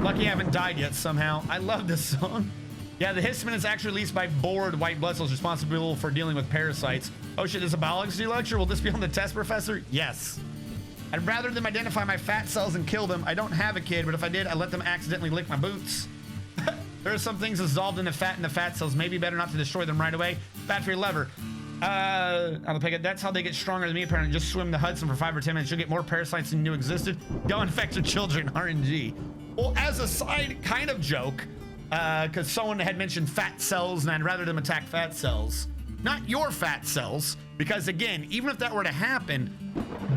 [SPEAKER 1] Lucky I haven't died yet somehow. I love this song. Yeah, the histamine is actually released by bored white blood cells responsible for dealing with parasites. Oh shit, there's a biology lecture? Will this be on the test, Professor? Yes. I'd rather them identify my fat cells and kill them. I don't have a kid, but if I did, I'd let them accidentally lick my boots. There are some things dissolved in the fat cells. Maybe better not to destroy them right away. Bad for your liver. I'll pick it. That's how they get stronger than me, apparently. Just swim the Hudson for 5 or 10 minutes. You'll get more parasites than you knew existed. Go infect your children, RNG. Well, as a side kind of joke, because someone had mentioned fat cells, and I'd rather them attack fat cells. not your fat cells, because again, even if that were to happen,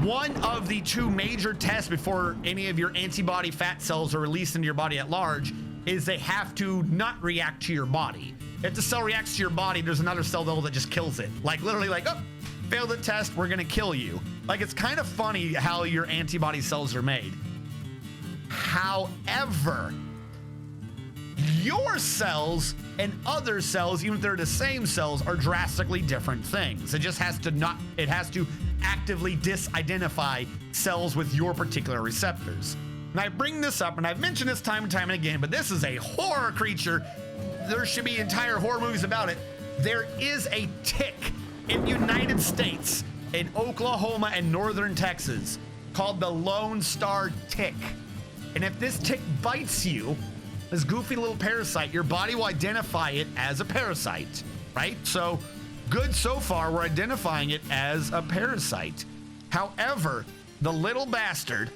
[SPEAKER 1] one of the two major tests before any of your antibody fat cells are released into your body at large is they have to not react to your body. If the cell reacts to your body, there's another cell though that just kills it. Like literally like, oh, failed the test, we're gonna kill you. Like it's kind of funny how your antibody cells are made. However, your cells and other cells, even if they're the same cells, are drastically different things. It just has to actively disidentify cells with your particular receptors. And I bring this up, and I've mentioned this time and time and again, but this is a horror creature. There should be entire horror movies about it. There is a tick in the United States, in Oklahoma and northern Texas, called the Lone Star tick. And if this tick bites you, this goofy little parasite, your body will identify it as a parasite, right? So good so far, we're identifying it as a parasite. However, the little bastard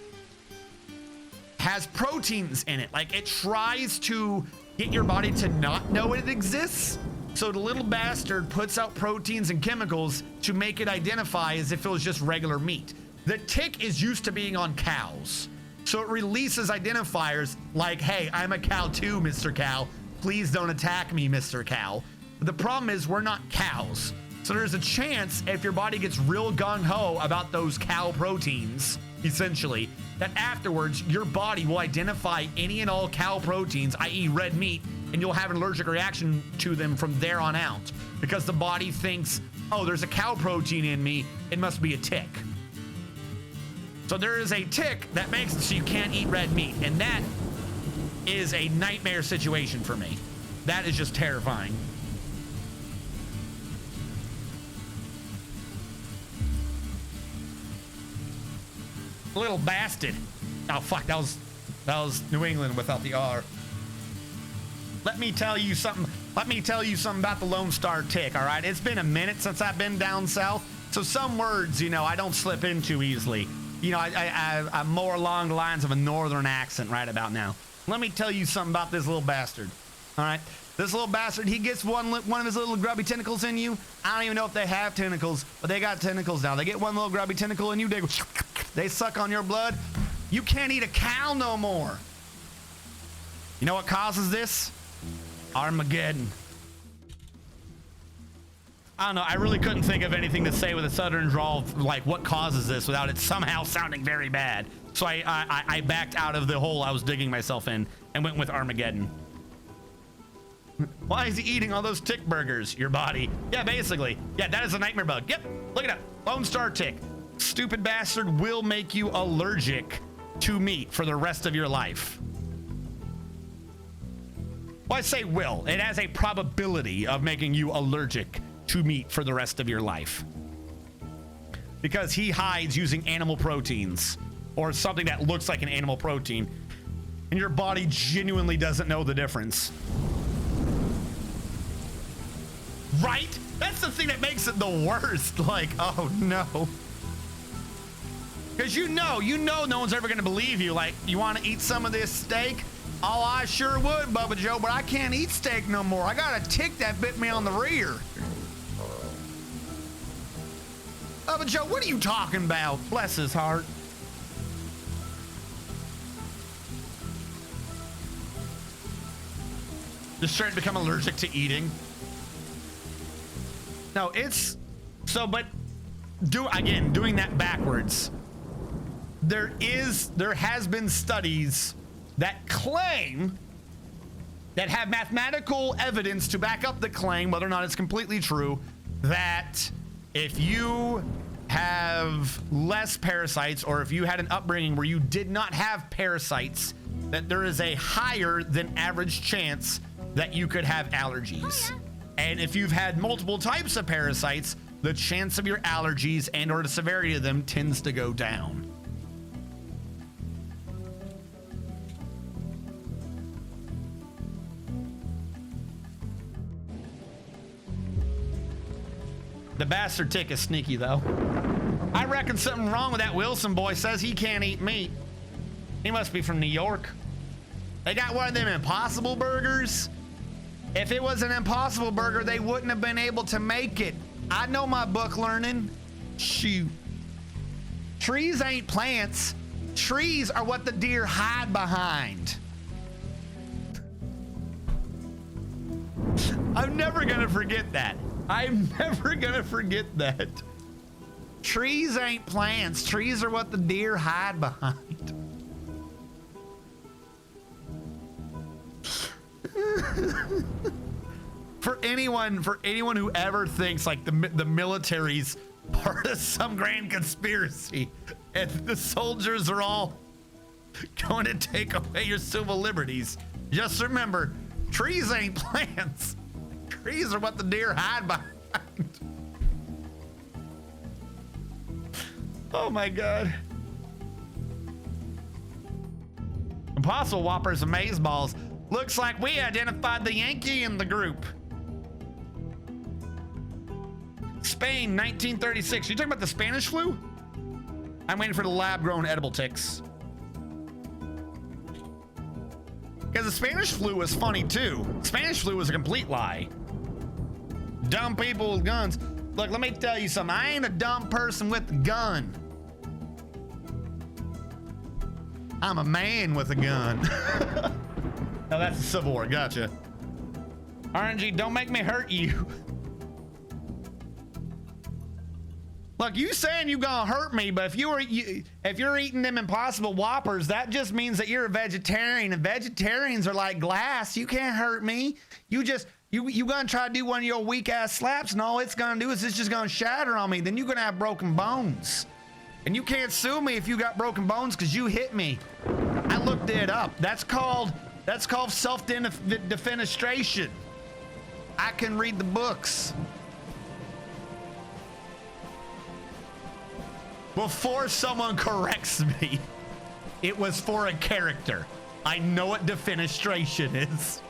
[SPEAKER 1] has proteins in it. Like it tries to get your body to not know it exists. So the little bastard puts out proteins and chemicals to make it identify as if it was just regular meat. The tick is used to being on cows. So it releases identifiers like, hey, I'm a cow too, Mr. Cow. Please don't attack me, Mr. Cow. But the problem is we're not cows. So there's a chance if your body gets real gung-ho about those cow proteins, essentially, that afterwards your body will identify any and all cow proteins, i.e. red meat, and you'll have an allergic reaction to them from there on out because the body thinks, oh, there's a cow protein in me, it must be a tick. So there is a tick that makes it so you can't eat red meat, and that is a nightmare situation for me. That is just terrifying. Little bastard. Oh fuck, that was New England without the R. Let me tell you something about the Lone Star tick, all right? It's been a minute since I've been down south, so some words, you know, I don't slip into easily. You know, I'm more along the lines of a northern accent right about now. Let me tell you something about this little bastard, all right? This little bastard, he gets one of his little grubby tentacles in you. I don't even know if they have tentacles, but they got tentacles now. They get one little grubby tentacle in you, they suck on your blood. You can't eat a cow no more. You know what causes this? Armageddon. I don't know. I really couldn't think of anything to say with a southern drawl of, like, what causes this without it somehow sounding very bad. So I backed out of the hole I was digging myself in and went with Armageddon. Why is he eating all those tick burgers? Your body. Yeah, basically. Yeah, that is a nightmare bug. Yep. Look it up. Lone Star tick. Stupid bastard will make you allergic to meat for the rest of your life. Well, I say will. It has a probability of making you allergic to meat for the rest of your life. Because he hides using animal proteins or something that looks like an animal protein, and your body genuinely doesn't know the difference. Right? That's the thing that makes it the worst. Like, oh no. Because you know no one's ever going to believe you. Like, you want to eat some of this steak? Oh, I sure would, Bubba Joe, but I can't eat steak no more. I got a tick that bit me on the rear. Bubba Joe, what are you talking about? Bless his heart. Just starting to become allergic to eating. No, it's so, but doing that backwards. There has been studies that claim that have mathematical evidence to back up the claim, whether or not it's completely true, that if you have less parasites, or if you had an upbringing where you did not have parasites, that there is a higher than average chance that you could have allergies. Oh, yeah. And if you've had multiple types of parasites, the chance of your allergies and or the severity of them tends to go down. The bastard tick is sneaky, though. I reckon something wrong with that Wilson boy. Says he can't eat meat. He must be from New York. They got one of them Impossible burgers. If it was an impossible burger, they wouldn't have been able to make it. I know my book learning. Shoot. Trees ain't plants. Trees are what the deer hide behind. I'm never gonna forget that. I'm never gonna forget that. Trees ain't plants. Trees are what the deer hide behind. For anyone who ever thinks like the military's part of some grand conspiracy and the soldiers are all going to take away your civil liberties, just remember, trees ain't plants. Trees are what the deer hide behind. Oh my God. Impossible Whoppers and Amazeballs. Looks like we identified the Yankee in the group. Spain, 1936. You talking about the Spanish flu? I'm waiting for the lab-grown edible ticks. Because the Spanish flu was funny too. Spanish flu was a complete lie. Dumb people with guns. Look, let me tell you something. I ain't a dumb person with a gun. I'm a man with a gun. Oh, that's the Civil War. Gotcha. RNG, don't make me hurt you. Look, you saying you gonna hurt me, but if you're eating them Impossible Whoppers, that just means that you're a vegetarian, and vegetarians are like glass. You can't hurt me. You gonna try to do one of your weak ass slaps, and all it's gonna do is it's just gonna shatter on me. Then you're gonna have broken bones, and you can't sue me if you got broken bones because you hit me. I looked it up. That's called self-defenestration. I can read the books. Before someone corrects me, it was for a character. I know what defenestration is.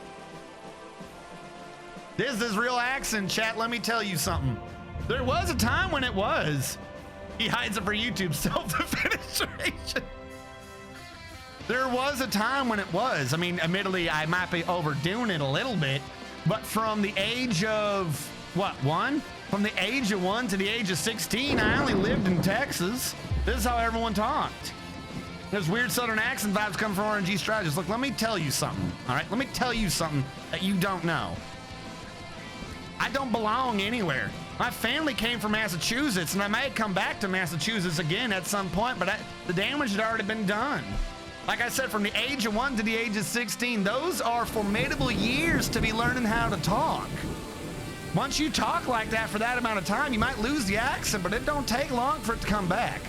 [SPEAKER 1] This is real accent, chat. Let me tell you something. There was a time when it was. He hides it for YouTube. Self-defenestration. There was a time when it was. I mean, admittedly, I might be overdoing it a little bit, but from the age of, what, 1? From the age of 1 to the age of 16, I only lived in Texas. This is how everyone talked. There's weird Southern accent vibes coming from RNG strategists. Look, let me tell you something, all right? Let me tell you something that you don't know. I don't belong anywhere. My family came from Massachusetts, and I may come back to Massachusetts again at some point, but the damage had already been done. Like I said, from the age of 1 to the age of 16, those are formidable years to be learning how to talk. Once you talk like that for that amount of time, you might lose the accent, but it don't take long for it to come back.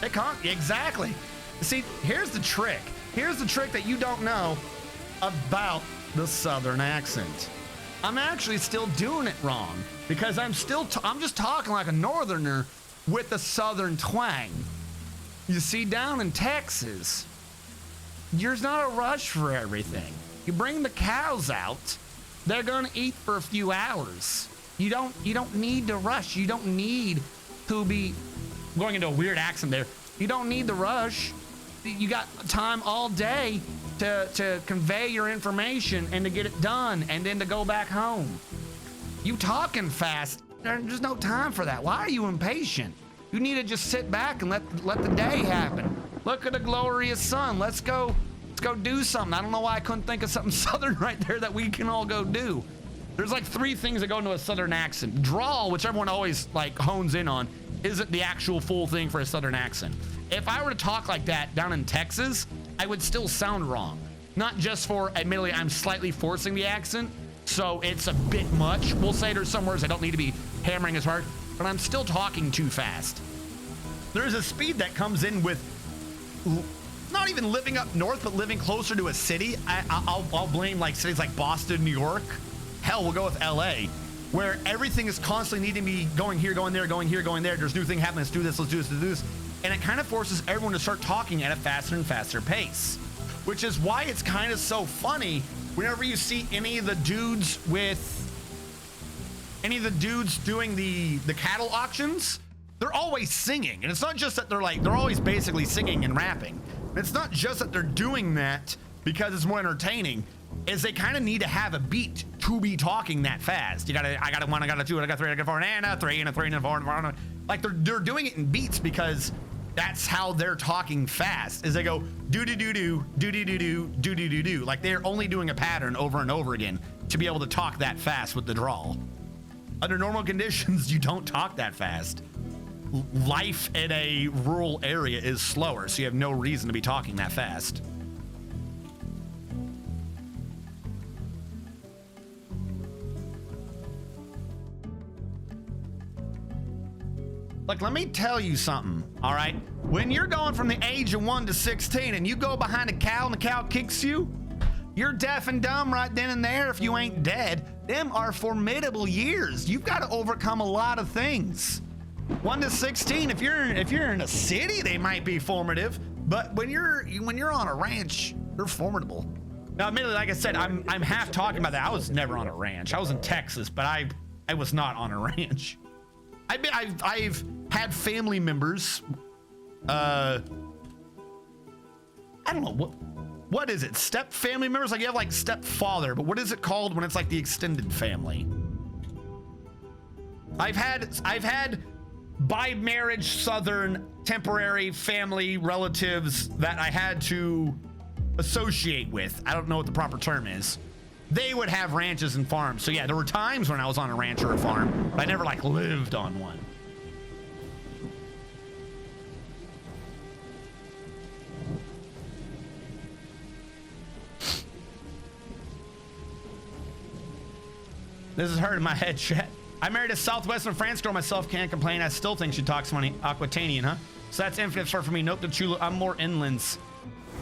[SPEAKER 1] It can't, exactly. See, here's the trick. Here's the trick that you don't know about the Southern accent. I'm actually still doing it wrong because I'm just talking like a Northerner with a Southern twang. You see, down in Texas, there's not a rush for everything. You bring the cows out, they're gonna eat for a few hours. You don't need to rush. You don't need to be going into a weird accent there. You don't need to rush. You got time all day to convey your information and to get it done and then to go back home. You talking fast, there's no time for that. Why are you impatient? You need to just sit back and let the day happen. Look at the glorious sun. Let's go do something. I don't know why I couldn't think of something Southern right there that we can all go do. There's like 3 things that go into a Southern accent. Drawl, which everyone always like hones in on, isn't the actual full thing for a Southern accent. If I were to talk like that down in Texas, I would still sound wrong. Not just for, admittedly, I'm slightly forcing the accent, so it's a bit much. We'll say there's some words I don't need to be hammering as hard, but I'm still talking too fast. There's a speed that comes in with not even living up north, but living closer to a city. I'll blame like cities like Boston, New York. Hell, we'll go with LA, where everything is constantly needing to be going here, going there, going here, going there. There's new thing happening. Let's do this, let's do this, let's do this. And it kind of forces everyone to start talking at a faster and faster pace, which is why it's kind of so funny whenever you see any of the dudes doing the cattle auctions. They're always singing, and it's not just that they're always basically singing and rapping. And it's not just that they're doing that because it's more entertaining. is they kind of need to have a beat to be talking that fast. I got a 1, I got a 2, I got 3, I got 4, and a 3, and a 3, and a 4, and a 4. Like they're doing it in beats because that's how they're talking fast. Is they go do do do do do do do do do do do do. Like they're only doing a pattern over and over again to be able to talk that fast with the drawl. Under normal conditions, you don't talk that fast. Life in a rural area is slower, so you have no reason to be talking that fast. Like, let me tell you something, all right? When you're going from the age of 1 to 16 and you go behind a cow and the cow kicks you, you're deaf and dumb right then and there if you ain't dead. Them are formidable years. You've got to overcome a lot of things. 1 to 16, if you're in a city, they might be formative, but when you're on a ranch, you're formidable. Now, admittedly, like I said, I'm half talking about that. I was never on a ranch. I was in Texas, but I was not on a ranch. I've had family members. I don't know what is it? Step family members? Like you have like stepfather, but what is it called when it's like the extended family? I've had by marriage Southern temporary family relatives that I had to associate with. I don't know what the proper term is. They would have ranches and farms. So yeah, there were times when I was on a ranch or a farm, but I never like lived on one. This is hurting my head, chat. I married a southwestern France girl myself, can't complain. I still think she talks funny. Aquitanian, huh? So that's infinite fur for me. Nope, the Chula. I'm more inlands.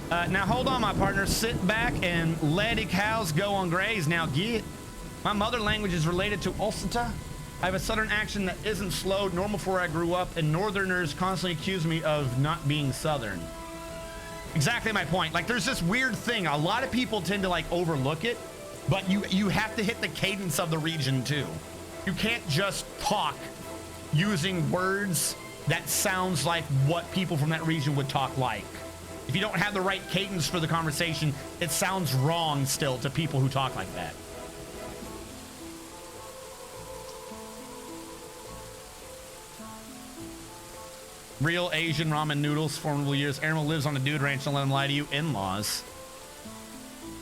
[SPEAKER 1] Now hold on, my partner. Sit back and let the cows go on graze. Now get. My mother language is related to Ulster. I have a southern accent that isn't slowed, normal for where I grew up, and northerners constantly accuse me of not being southern. Exactly my point. Like there's this weird thing. A lot of people tend to like overlook it, but you have to hit the cadence of the region too. You can't just talk using words that sounds like what people from that region would talk like. If you don't have the right cadence for the conversation, it sounds wrong still to people who talk like that. Real Asian ramen noodles, formidable years. Animal lives on a dude ranch, don't let him lie to you. In-laws.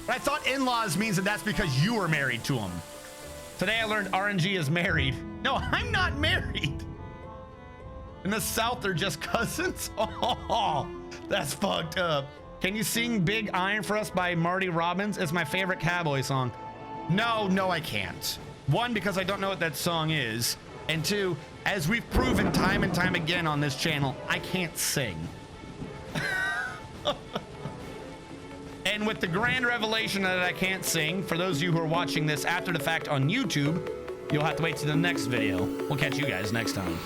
[SPEAKER 1] But I thought in-laws means that's because you were married to him. Today I learned RNG is married. No, I'm not married. In the South, they're just cousins. Oh, that's fucked up. Can you sing Big Iron for us by Marty Robbins? It's my favorite cowboy song. No, I can't. One, because I don't know what that song is. And two, as we've proven time and time again on this channel, I can't sing. And with the grand revelation that I can't sing, for those of you who are watching this after the fact on YouTube, you'll have to wait to the next video. We'll catch you guys next time.